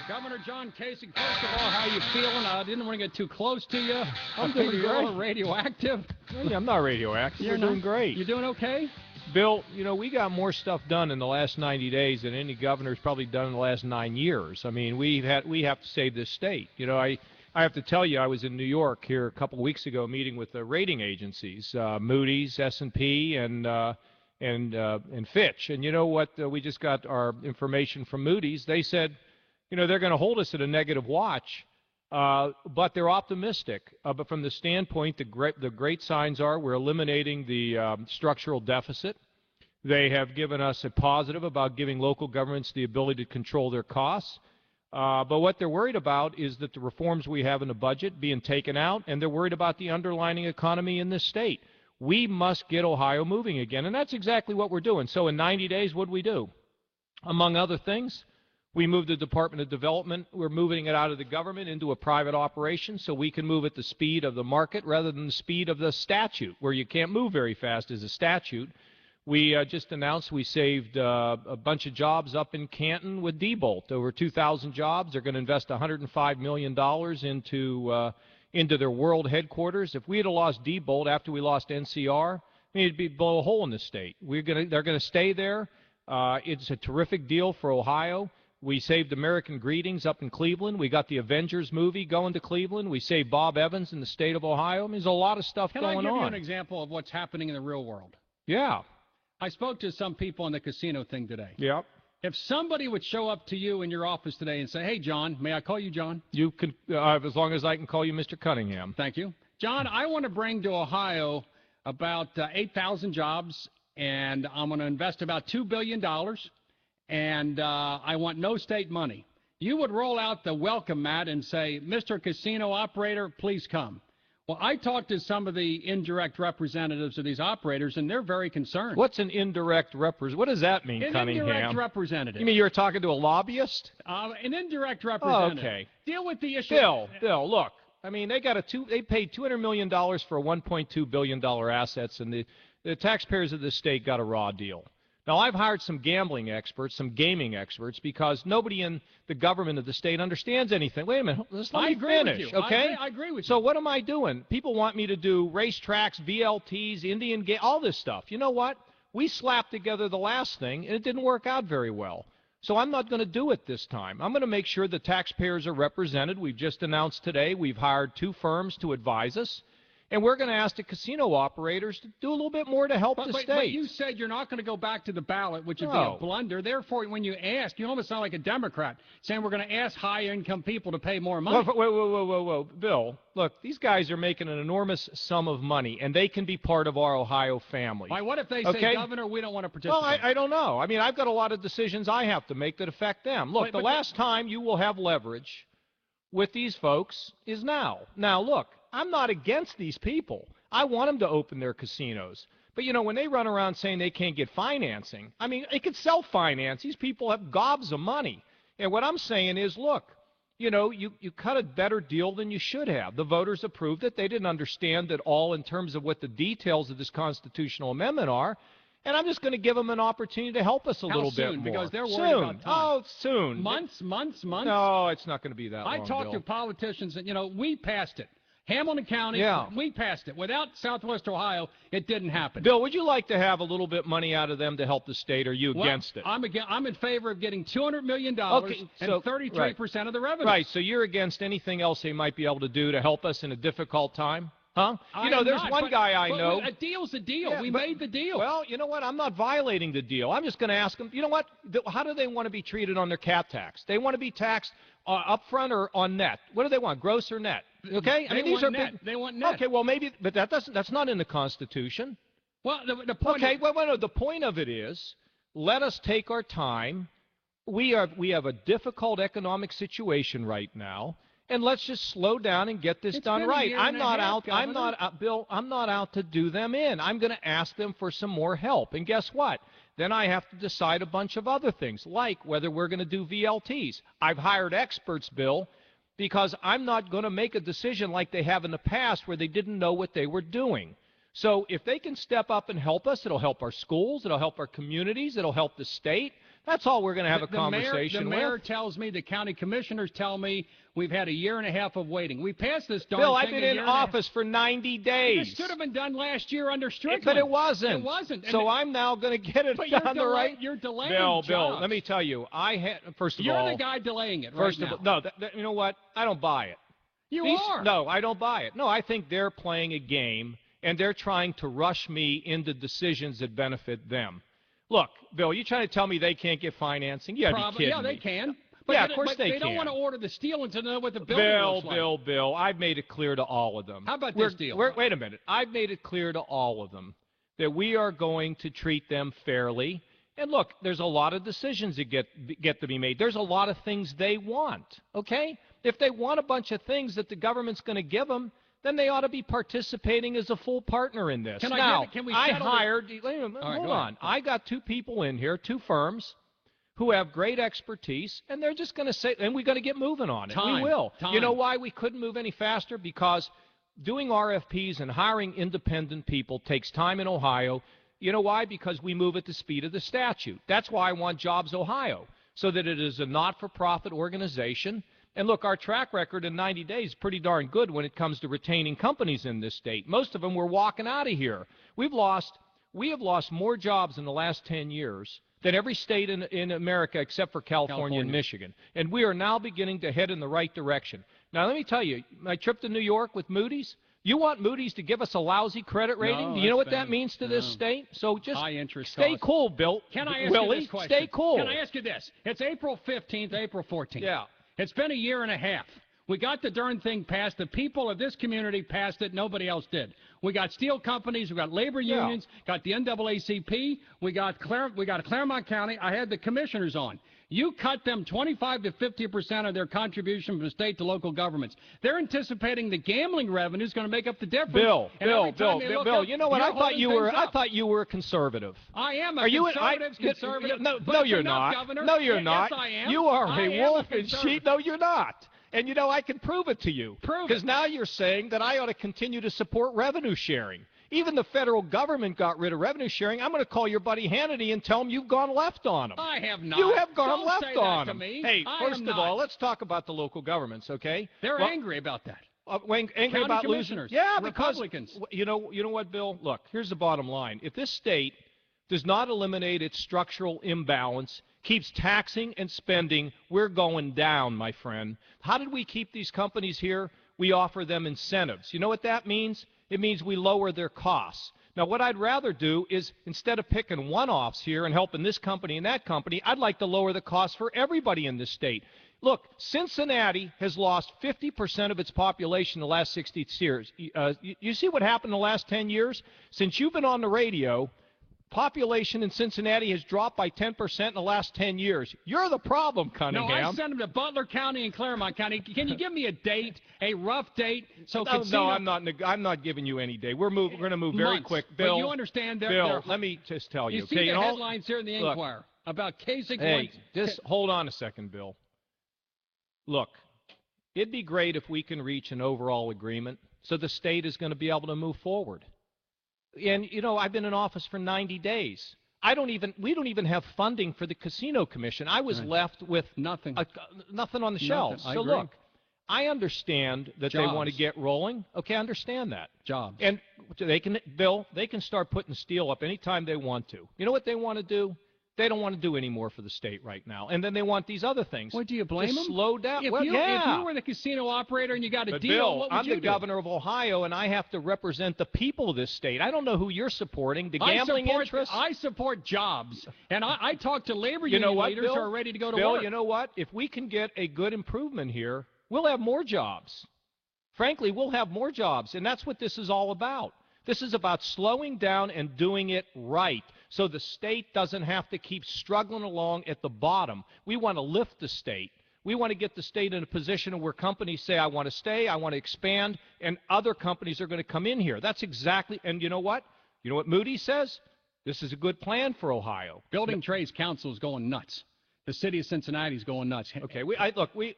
Governor John Kasich, first of all, how you feeling? I didn't want to get too close to you. I'm doing You're a great. little radioactive. Yeah, I'm not radioactive. You're We're doing great. You doing okay? Bill, we got more stuff done in the last 90 days than any governor's probably done in the last 9 years. I mean, we have to save this state. I have to tell you, I was in New York here a couple of weeks ago meeting with the rating agencies, Moody's, S&P, and Fitch. And you know what? We just got our information from Moody's. They said, they're going to hold us at a negative watch, but they're optimistic. But from the standpoint, the great signs are we're eliminating the structural deficit. They have given us a positive about giving local governments the ability to control their costs. But what they're worried about is that the reforms we have in the budget being taken out, and they're worried about the underlying economy in this state. We must get Ohio moving again, and that's exactly what we're doing. So in 90 days, what do we do? Among other things, we moved the Department of Development. We're moving it out of the government into a private operation so we can move at the speed of the market rather than the speed of the statute, where you can't move very fast as a statute. We just announced we saved a bunch of jobs up in Canton with Diebold, over 2,000 jobs. They're going to invest $105 million into their world headquarters. If we had lost Diebold after we lost NCR, it'd be blow a hole in the state. They're going to stay there. It's a terrific deal for Ohio. We saved American Greetings up in Cleveland. We got the Avengers movie going to Cleveland. We saved Bob Evans in the state of Ohio. There's a lot of stuff going on. Can I give you an example of what's happening in the real world? Yeah. I spoke to some people on the casino thing today. Yep. If somebody would show up to you in your office today and say, hey, John, may I call you John? You can, as long as I can call you Mr. Cunningham. Thank you. John, I want to bring to Ohio about 8,000 jobs, and I'm going to invest about $2 billion. And I want no state money. You would roll out the welcome mat and say, Mr. Casino Operator, please come. Well, I talked to some of the indirect representatives of these operators, and they're very concerned. What's an indirect representative? What does that mean, Cunningham? An indirect representative. You mean you're talking to a lobbyist? An indirect representative. Oh, okay. Deal with the issue. Bill, look. I mean, they paid $200 million for $1.2 billion assets, and the taxpayers of this state got a raw deal. Now, I've hired some gambling experts, some gaming experts, because nobody in the government of the state understands anything. Wait a minute. Let me finish, okay? I agree with you. So what am I doing? People want me to do racetracks, VLTs, Indian game, all this stuff. You know what? We slapped together the last thing, and it didn't work out very well. So I'm not going to do it this time. I'm going to make sure the taxpayers are represented. We've just announced today we've hired 2 firms to advise us. And we're going to ask the casino operators to do a little bit more to help the state. But you said you're not going to go back to the ballot, which would be a blunder. Therefore, when you ask, you almost sound like a Democrat, saying we're going to ask high-income people to pay more money. Whoa. Bill, look, these guys are making an enormous sum of money, and they can be part of our Ohio family. Why, what if they say, Governor, we don't want to participate? Well, I don't know. I mean, I've got a lot of decisions I have to make that affect them. Look, the last time you will have leverage with these folks is now. Now, look, I'm not against these people. I want them to open their casinos. But, when they run around saying they can't get financing, I mean, they could self-finance. These people have gobs of money. And what I'm saying is, look, you cut a better deal than you should have. The voters approved it. They didn't understand it all in terms of what the details of this constitutional amendment are. And I'm just going to give them an opportunity to help us a little bit more. Because they're worried about time. Oh, soon. Months? No, it's not going to be that long, I talked to politicians, and, we passed it. Hamilton County, we passed it. Without Southwest Ohio, it didn't happen. Bill, would you like to have a little bit money out of them to help the state, or are you against it? I'm in favor of getting $200 million and 33% of the revenue. Right, so you're against anything else they might be able to do to help us in a difficult time? Huh? There's one guy I know. A deal's a deal. We made the deal. Well, you know what? I'm not violating the deal. I'm just going to ask them, you know what? How do they want to be treated on their cap tax? They want to be taxed up front or on net? What do they want, gross or net? Okay? These are net. They want net. Okay, well, maybe, but that's not in the Constitution. Well, the point no, the point of it is, let us take our time. We have a difficult economic situation right now. And let's just slow down and get this done right. Bill, I'm not out to do them in. I'm going to ask them for some more help. And guess what? Then I have to decide a bunch of other things, like whether we're going to do VLTs. I've hired experts, Bill, because I'm not going to make a decision like they have in the past where they didn't know what they were doing. So if they can step up and help us, it'll help our schools, it'll help our communities, it'll help the state. That's all we're going to have a The conversation mayor with. tells me, the county commissioners tell me, we've had a year and a half of waiting. We passed this darn Bill, thing I've been in office for 90 days. This should have been done last year under Strickland. But it wasn't. It wasn't. So I'm now going to get it done the right. You're delaying Bill, jobs. let me tell you. First of You're all, the guy delaying it first right of now. all, no, you know what? I don't buy it. You are. No, I don't buy it. No, I think they're playing a game, and they're trying to rush me into decisions that benefit them. Look, Bill, you trying to tell me they can't get financing? You gotta be kidding Yeah, me. they can. But yeah, of course they can. They don't want to order the steel until they know what the building looks like. Bill, I've made it clear to all of them. How about this deal? Wait a minute. I've made it clear to all of them that we are going to treat them fairly. And look, there's a lot of decisions that get to be made. There's a lot of things they want, okay? If they want a bunch of things that the government's going to give them, then they ought to be participating as a full partner in this. Can we I settle hired this? hold on. I got two people in here, two firms, who have great expertise, and they're just going to say, and we're going to get moving on it. We will. You know why we couldn't move any faster? Because doing RFPs and hiring independent people takes time in Ohio. You know why? Because we move at the speed of the statute. That's why I want Jobs Ohio, so that it is a not-for-profit organization. And look, our track record in 90 days is pretty darn good when it comes to retaining companies in this state. Most of them were walking out of here. We have lost more jobs in the last 10 years than every state in America except for California and Michigan. And we are now beginning to head in the right direction. Now, let me tell you, my trip to New York with Moody's, you want Moody's to give us a lousy credit rating? No, Do you know what bad. that means to this state? So just high interest stay costs. cool, Bill. Can I ask Willie, you this question? Stay cool. Can I ask you this? It's April 15th, April 14th. Yeah. It's been a year and a half. We got the darn thing passed. The people of this community passed it. Nobody else did. We got steel companies. We got labor unions. Got the NAACP. We got Claremont County. I had the commissioners on. You cut them 25 to 50% of their contribution from state to local governments. They're anticipating the gambling revenue is going to make up the difference. Bill, Bill, you know what? I thought you were a conservative. I am a conservative. No, you're not. Governor. No, you're not. Yes, I am. You are a wolf in conservative. sheep. No, you're not. And, you know, I can prove it to you. Prove it. Because now you're saying that I ought to continue to support revenue sharing. Even the federal government got rid of revenue sharing. I'm going to call your buddy Hannity and tell him you've gone left on him. I have not. You have gone Don't left say on that him. to me. Hey, first of all, not. let's talk about the local governments, okay? They're angry about that. Angry about losing. Yeah, because Republicans. You know what, Bill? Look, here's the bottom line. If this state does not eliminate its structural imbalance, keeps taxing and spending, we're going down, my friend. How did we keep these companies here? We offer them incentives. You know what that means? It means we lower their costs. Now, what I'd rather do is, instead of picking one-offs here and helping this company and that company, I'd like to lower the cost for everybody in this state. Look, Cincinnati has lost 50% of its population in the last 60 years. You see what happened in the last 10 years? Since you've been on the radio, population in Cincinnati has dropped by 10% in the last 10 years. You're the problem, Cunningham. No, I sent them to Butler County and Claremont County. Can you give me a date, a rough date? I'm not giving you any date. We're going to move very quick. Bill, but you understand Bill, let me just tell you. You see the headlines here in the Enquirer about Kasich. Hey, just hold on a second, Bill. Look, it'd be great if we can reach an overall agreement so the state is going to be able to move forward. And, you know, I've been in office for 90 days. We don't even have funding for the Casino Commission. I was left with nothing on the shelves. So look, I understand that they want to get rolling. Okay, I understand that. Jobs. And they can start putting steel up anytime they want to. You know what they want to do? They don't want to do any more for the state right now. And then they want these other things. Well, do you blame them? Slow down. If you were the casino operator and you got a deal, Bill, what would I'm you the do? governor of Ohio, and I have to represent the people of this state. I don't know who you're supporting. The gambling interests? I support jobs. And I talk to labor You know union what, leaders Bill? who are ready to go to Bill, work. you know what? If we can get a good improvement here, we'll have more jobs. Frankly, we'll have more jobs, and that's what this is all about. This is about slowing down and doing it right so the state doesn't have to keep struggling along at the bottom. We want to lift the state. We want to get the state in a position where companies say, I want to stay, I want to expand, and other companies are going to come in here. That's exactly, and you know what? You know what Moody says? This is a good plan for Ohio. Building Trades Council is going nuts. The city of Cincinnati is going nuts. Okay,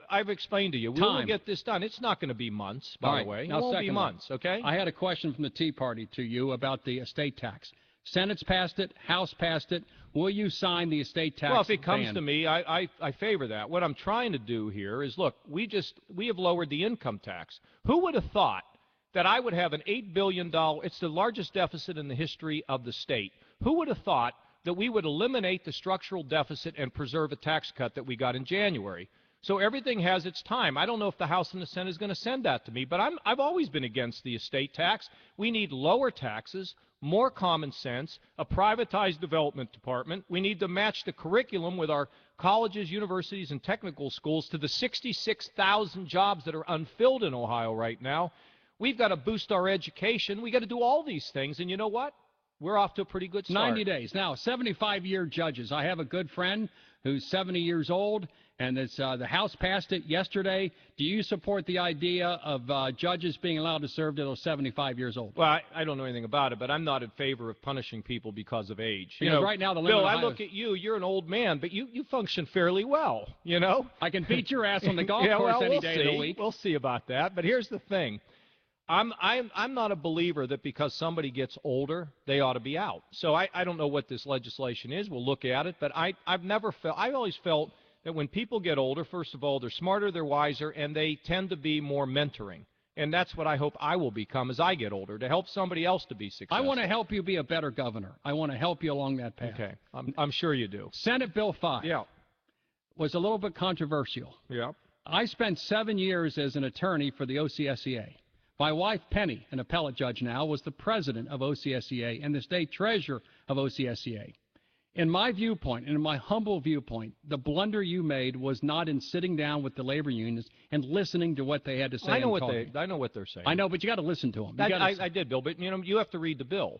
I've explained to you. We will get this done. It's not going to be months, by the way. It won't be months, okay? I had a question from the Tea Party to you about the estate tax. Senate's passed it. House passed it. Will you sign the estate tax ban? Well, if it comes to me, I favor that. What I'm trying to do here is, look, we have lowered the income tax. Who would have thought that I would have an $8 billion, it's the largest deficit in the history of the state. Who would have thought that we would eliminate the structural deficit and preserve a tax cut that we got in January? So everything has its time. I don't know if the House and the Senate is going to send that to me, but I've always been against the estate tax. We need lower taxes, more common sense, a privatized development department. We need to match the curriculum with our colleges, universities, and technical schools to the 66,000 jobs that are unfilled in Ohio right now. We've got to boost our education. We've got to do all these things, and you know what? We're off to a pretty good start. 90 days. Now, 75-year judges. I have a good friend who's 70 years old, and it's, the House passed it yesterday. Do you support the idea of judges being allowed to serve till they're 75 years old? Well, I don't know anything about it, but I'm not in favor of punishing people because of age. You know, right now the limit Bill, I look at you. You're an old man, but you function fairly well, you know? I can beat your ass on the golf course any day of the week. We'll see about that. But here's the thing. I'm not a believer that because somebody gets older, they ought to be out. So I don't know what this legislation is. We'll look at it. But I've always felt that when people get older, first of all, they're smarter, they're wiser, and they tend to be more mentoring. And that's what I hope I will become as I get older, to help somebody else to be successful. I want to help you be a better governor. I want to help you along that path. Okay. I'm sure you do. Senate Bill 5 was a little bit controversial. Yeah. I spent 7 years as an attorney for the OCSEA. My wife, Penny, an appellate judge now, was the president of OCSEA and the state treasurer of OCSEA. In my viewpoint, and in my humble viewpoint, the blunder you made was not in sitting down with the labor unions and listening to what they had to say. I know what they're saying. I know, but you got to listen to them. I did, Bill, but you have to read the bill.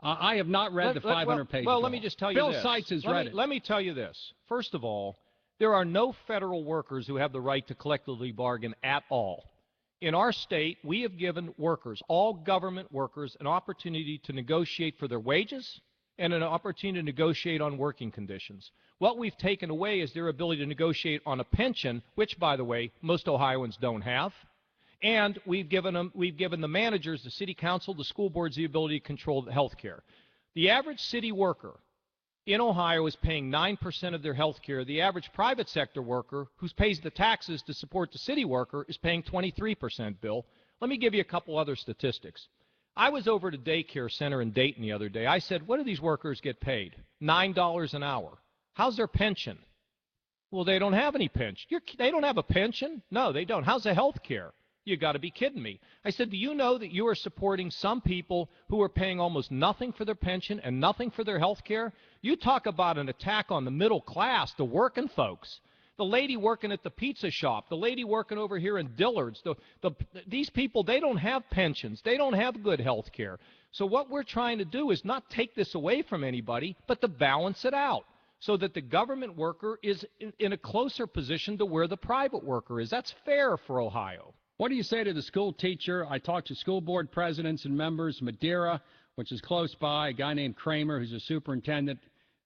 I have not read the 500-page bill. Well, let me just tell you this. Bill Seitz has read it. Let me tell you this. First of all, there are no federal workers who have the right to collectively bargain at all. In our state, we have given workers, all government workers, an opportunity to negotiate for their wages and an opportunity to negotiate on working conditions. What we've taken away is their ability to negotiate on a pension, which, by the way, most Ohioans don't have. And we've given the managers, the city council, the school boards, the ability to control the health care. The average city worker in Ohio is paying 9% of their health care. The average private sector worker who pays the taxes to support the city worker is paying 23%, Bill. Let me give you a couple other statistics. I was over at a daycare center in Dayton the other day. I said, what do these workers get paid? $9 an hour. How's their pension? Well, they don't have any pension. They don't have a pension? No, they don't. How's the health care? You got to be kidding me. I said, do you know that you are supporting some people who are paying almost nothing for their pension and nothing for their health care? You talk about an attack on the middle class, the working folks. The lady working at the pizza shop, the lady working over here in Dillard's, these people, they don't have pensions. They don't have good health care. So what we're trying to do is not take this away from anybody, but to balance it out so that the government worker is in a closer position to where the private worker is. That's fair for Ohio. What do you say to the school teacher? I talked to school board presidents and members, Madeira, which is close by, a guy named Kramer, who's a superintendent,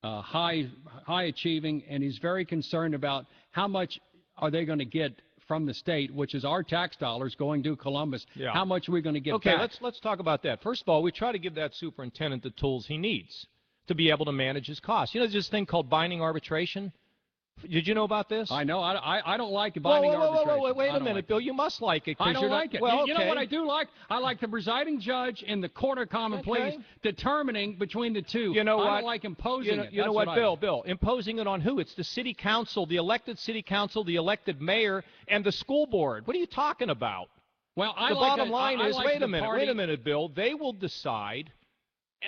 high achieving, and he's very concerned about how much are they going to get from the state, which is our tax dollars going to Columbus. Yeah. How much are we going to get back? Okay, let's talk about that. First of all, we try to give that superintendent the tools he needs to be able to manage his costs. You know, there's this thing called binding arbitration. Did you know about this? I know. I don't like binding arbitration. Wait a minute, Bill. You must like it. I don't like it. Well, you know what I do like? I like the presiding judge in the court of common pleas determining between the two. You know what? I don't like imposing it. You know what, Bill? Imposing it on who? It's the city council, the elected city council, the elected mayor, and the school board. What are you talking about? Well, the bottom line is, wait a minute, Bill. They will decide.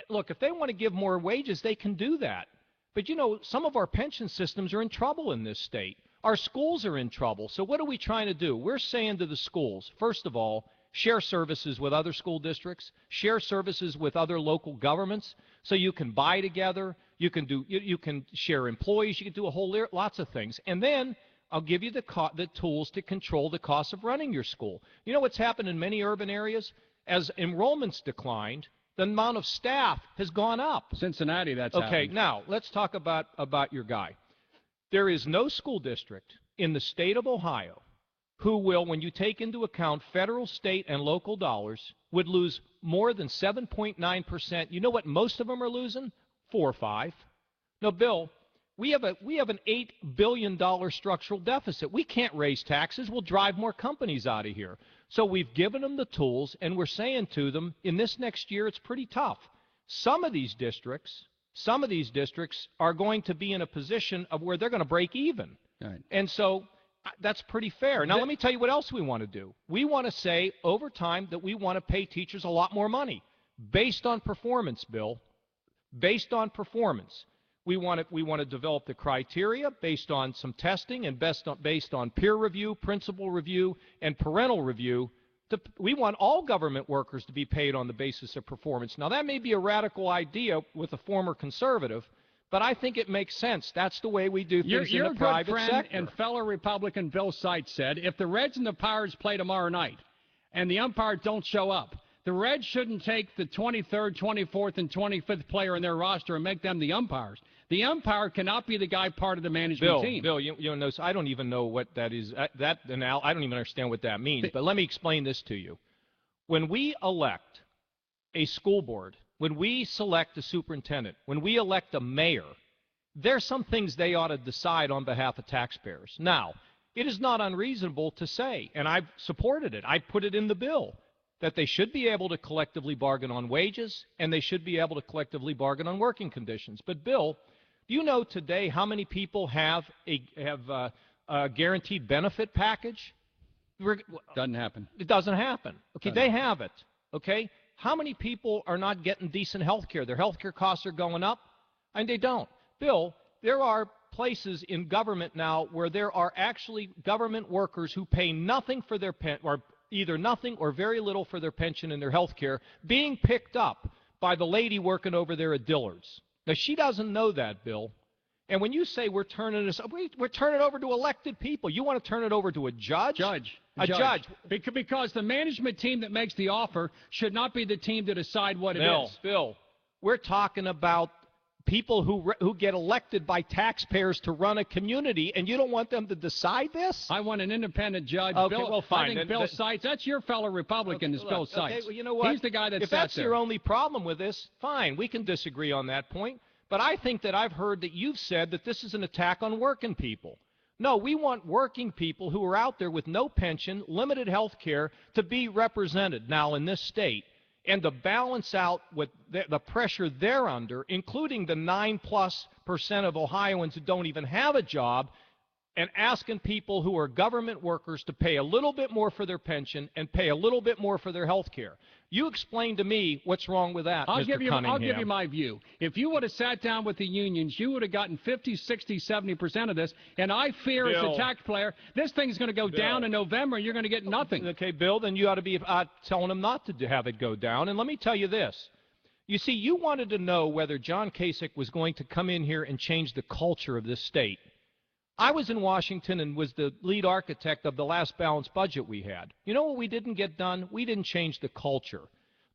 Look, if they want to give more wages, they can do that. But, you know, some of our pension systems are in trouble in this state. Our schools are in trouble. So what are we trying to do? We're saying to the schools, first of all, share services with other school districts, share services with other local governments, so you can buy together, you can share employees, you can do lots of things. And then I'll give you the tools to control the cost of running your school. You know what's happened in many urban areas? As enrollments declined, the amount of staff has gone up. Cincinnati, that's okay. happened. Now let's talk about your guy. There is no school district in the state of Ohio who will, when you take into account federal, state, and local dollars, would lose more than 7.9%. You know what most of them are losing? 4 or 5. Now, Bill, we have an $8 billion structural deficit. We can't raise taxes. We'll drive more companies out of here. So we've given them the tools, and we're saying to them, in this next year, it's pretty tough. Some of these districts are going to be in a position of where they're going to break even. Right. And so that's pretty fair. Now, let me tell you what else we want to do. We want to say over time that we want to pay teachers a lot more money based on performance, Bill, based on performance. We want to develop the criteria based on some testing and based on peer review, principal review, and parental review. We want all government workers to be paid on the basis of performance. Now, that may be a radical idea with a former conservative, but I think it makes sense. That's the way we do things in the private sector. Your good friend and fellow Republican Bill Seitz said, if the Reds and the Pirates play tomorrow night and the umpires don't show up, the Reds shouldn't take the 23rd, 24th, and 25th player in their roster and make them the umpires. The umpire cannot be the guy part of the management team. Bill, you know, I don't even know what that is. I don't even understand what that means. But let me explain this to you. When we elect a school board, when we select a superintendent, when we elect a mayor, there's some things they ought to decide on behalf of taxpayers. Now, it is not unreasonable to say, and I've supported it, I put it in the bill, that they should be able to collectively bargain on wages and they should be able to collectively bargain on working conditions. But, Bill, do you know today how many people have a guaranteed benefit package? Doesn't happen. It doesn't happen. Okay, Doesn't they have it. Okay? How many people are not getting decent health care? Their health care costs are going up, and they don't. Bill, there are places in government now where there are actually government workers who pay nothing for their or either nothing or very little for their pension and their health care being picked up by the lady working over there at Dillard's. Now, she doesn't know that, Bill. And when you say we're turning it over to elected people, you want to turn it over to a judge? A judge. Because the management team that makes the offer should not be the team to decide what it is. Bill, we're talking about people who get elected by taxpayers to run a community, and you don't want them to decide this? I want an independent judge. Okay, well, fine. I think Bill Seitz, that's your fellow Republican, is Bill Seitz. Okay, well, you know what? He's the guy that if that's your only problem with this, fine, we can disagree on that point. But I think that I've heard that you've said that this is an attack on working people. No, we want working people who are out there with no pension, limited health care, to be represented now in this state, and to balance out with the pressure they're under, including the 9+% of Ohioans who don't even have a job, and asking people who are government workers to pay a little bit more for their pension and pay a little bit more for their health care. You explain to me what's wrong with that, Mr. Cunningham. I'll give you my view. If you would have sat down with the unions, you would have gotten 50, 60, 70% of this. And I fear, as a taxpayer, this thing's going to go down in November, and you're going to get nothing. Okay, Bill, then you ought to be telling them not to have it go down. And let me tell you this. You see, you wanted to know whether John Kasich was going to come in here and change the culture of this state. I was in Washington and was the lead architect of the last balanced budget we had. You know what we didn't get done? We didn't change the culture.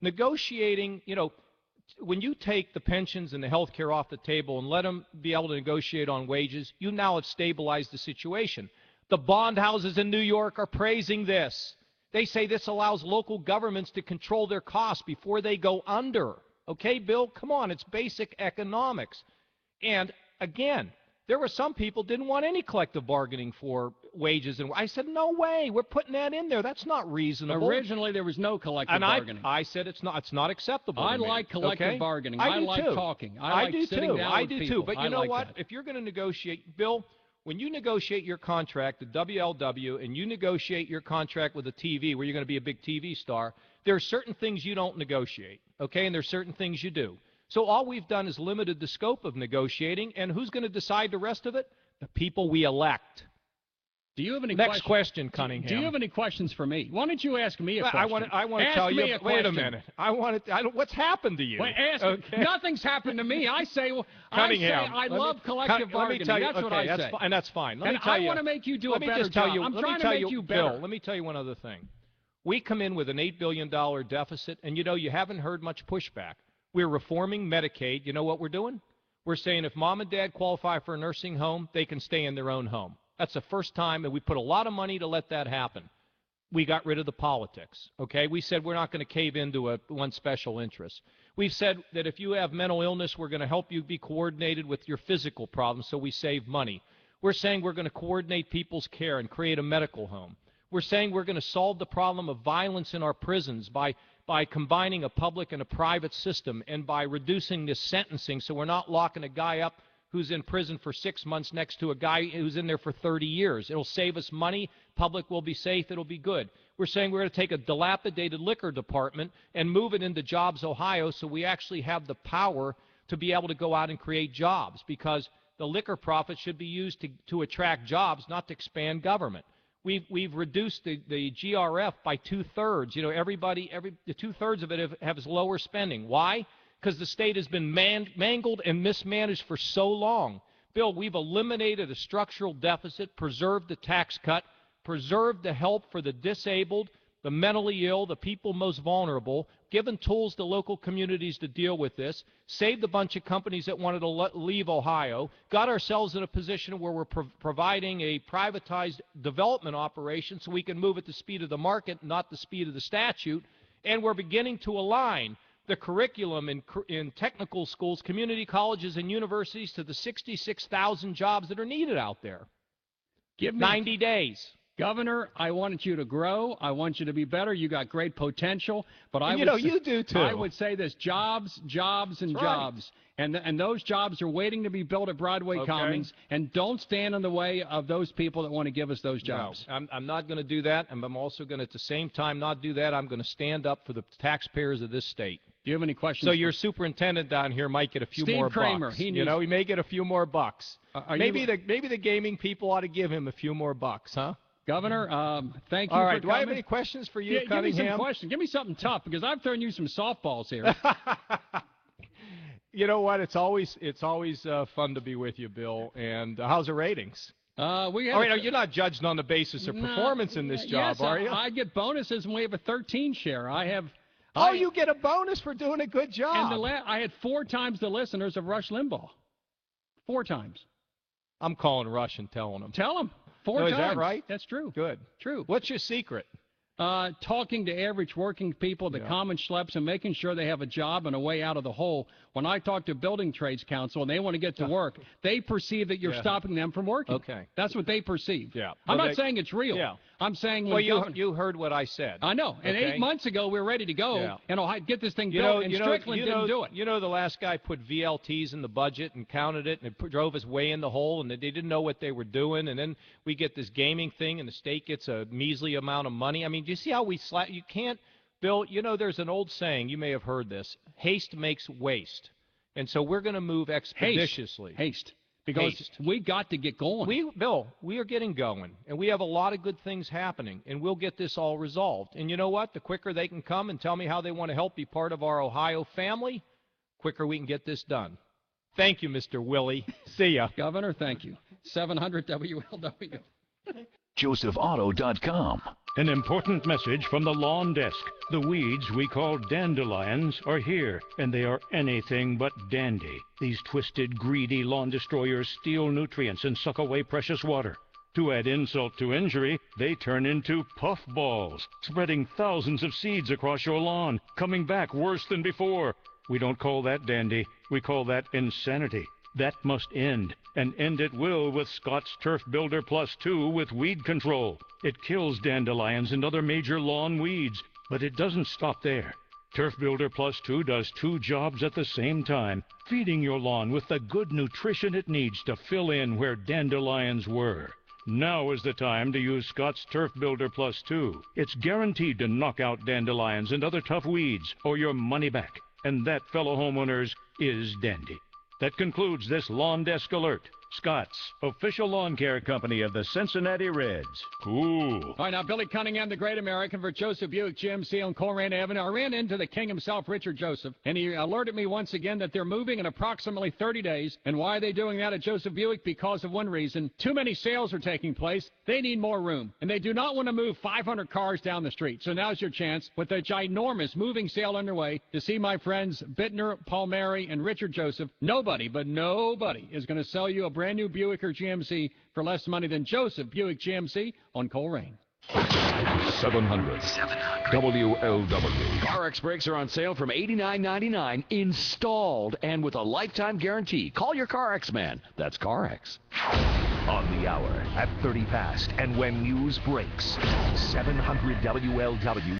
Negotiating, you know, when you take the pensions and the health care off the table and let them be able to negotiate on wages, you now have stabilized the situation. The bond houses in New York are praising this. They say this allows local governments to control their costs before they go under. Okay, Bill, come on, it's basic economics. And again, there were some people didn't want any collective bargaining for wages. And I said, no way, we're putting that in there. That's not reasonable. Originally, there was no collective bargaining. I said it's not acceptable. I like collective bargaining. I like talking. I like sitting down with people. I do too. But you know what? If you're going to negotiate, Bill, when you negotiate your contract at WLW and you negotiate your contract with a TV where you're going to be a big TV star, there are certain things you don't negotiate, okay? And there's certain things you do. So all we've done is limited the scope of negotiating, and who's going to decide the rest of it? The people we elect. Do you have any Next question, Cunningham. Do you have any questions for me? Why don't you ask me a question? I want to tell you. Wait a minute. What's happened to you? Well, nothing's happened to me. I say, Cunningham, I love collective bargaining. That's what I say. And that's fine. I want to make you do a better job. I'm trying to make you better. Bill, let me tell you one other thing. We come in with an $8 billion deficit, and you haven't heard much pushback. We're reforming Medicaid. You know what we're doing? We're saying if mom and dad qualify for a nursing home, they can stay in their own home. That's the first time, and we put a lot of money to let that happen. We got rid of the politics, okay? We said we're not going to cave into one special interest. We've said that if you have mental illness, we're going to help you be coordinated with your physical problems so we save money. We're saying we're going to coordinate people's care and create a medical home. We're saying we're going to solve the problem of violence in our prisons by combining a public and a private system and by reducing the sentencing so we're not locking a guy up who's in prison for 6 months next to a guy who's in there for 30 years. It'll save us money. Public will be safe. It'll be good. We're saying we're going to take a dilapidated liquor department and move it into Jobs Ohio so we actually have the power to be able to go out and create jobs, because the liquor profits should be used to attract jobs, not to expand government. We've reduced the GRF by 2/3. You know, the 2/3 of it has lower spending. Why? Because the state has been mangled and mismanaged for so long. Bill, we've eliminated a structural deficit, preserved the tax cut, preserved the help for the disabled, the mentally ill, the people most vulnerable, given tools to local communities to deal with this, saved a bunch of companies that wanted to leave Ohio, got ourselves in a position where we're providing a privatized development operation so we can move at the speed of the market, not the speed of the statute, and we're beginning to align the curriculum in technical schools, community colleges, and universities to the 66,000 jobs that are needed out there. Give me 90 days. Governor, I wanted you to grow. I want you to be better. You got great potential. But you do too. I would say this: jobs, jobs, and That's jobs. right. And those jobs are waiting to be built at Broadway Commons. And don't stand in the way of those people that want to give us those jobs. No, I'm not going to do that. And I'm also going to, at the same time, not do that. I'm going to stand up for the taxpayers of this state. Do you have any questions? So your superintendent down here might get a few Steve more Kramer, bucks. He may get a few more bucks. Maybe the gaming people ought to give him a few more bucks, huh? Governor, thank you. All for right. coming. Do I have any questions for you, Cunningham? Give me some questions. Give me something tough, because I've thrown you some softballs here. You know what? It's always fun to be with you, Bill. And how's the ratings? You're not judged on the basis of performance in this job, are you? I get bonuses, and we have a 13 share. You get a bonus for doing a good job. And I had 4 times the listeners of Rush Limbaugh. 4 times. I'm calling Rush and telling him. Tell him. 4 times. Is that right? That's true. Good. True. What's your secret? Talking to average working people, the common schleps, and making sure they have a job and a way out of the hole. When I talk to Building Trades Council and they want to get to work, they perceive that you're stopping them from working. Okay. That's what they perceive. Yeah. I'm not saying it's real. Yeah. I'm saying you heard what I said. I know. And 8 months ago, we were ready to go and get this thing built, and Strickland didn't do it. You know, the last guy put VLTs in the budget and counted it, and it drove us way in the hole, and they didn't know what they were doing. And then we get this gaming thing, and the state gets a measly amount of money. I mean, do you see how we you can't, Bill, there's an old saying, you may have heard this, haste makes waste. And so we're going to move expeditiously. Haste. Because we got to get going. Bill, we are getting going, and we have a lot of good things happening, and we'll get this all resolved. And you know what? The quicker they can come and tell me how they want to help be part of our Ohio family, quicker we can get this done. Thank you, Mr. Willie. See ya. Governor, thank you. 700 WLW. JosephAuto.com. An important message from the lawn desk. The weeds we call dandelions are here, and they are anything but dandy. These twisted, greedy lawn destroyers steal nutrients and suck away precious water. To add insult to injury, they turn into puffballs, spreading thousands of seeds across your lawn, coming back worse than before. We don't call that dandy. We call that insanity. That must end, and end it will with Scott's Turf Builder Plus 2 with weed control. It kills dandelions and other major lawn weeds, but it doesn't stop there. Turf Builder Plus 2 does 2 jobs at the same time, feeding your lawn with the good nutrition it needs to fill in where dandelions were. Now is the time to use Scott's Turf Builder Plus 2. It's guaranteed to knock out dandelions and other tough weeds, or your money back. And that, fellow homeowners, is dandy. That concludes this Lawn Desk Alert. Scott's, official lawn care company of the Cincinnati Reds. Cool. All right, now, Billy Cunningham, the great American for Joseph Buick GMC on Colerain Avenue. I ran into the king himself, Richard Joseph, and he alerted me once again that they're moving in approximately 30 days. And why are they doing that at Joseph Buick? Because of one reason. Too many sales are taking place. They need more room. And they do not want to move 500 cars down the street. So now's your chance, with a ginormous moving sale underway, to see my friends Bittner, Palmieri, and Richard Joseph. Nobody, but nobody, is going to sell you a brand brand new Buick or GMC for less money than Joseph Buick GMC on Coleraine. 700 WLW. CarX brakes are on sale from $89.99 installed and with a lifetime guarantee. Call your CarX man. That's CarX. On the hour at 30 past, and when news breaks, 700 WLW.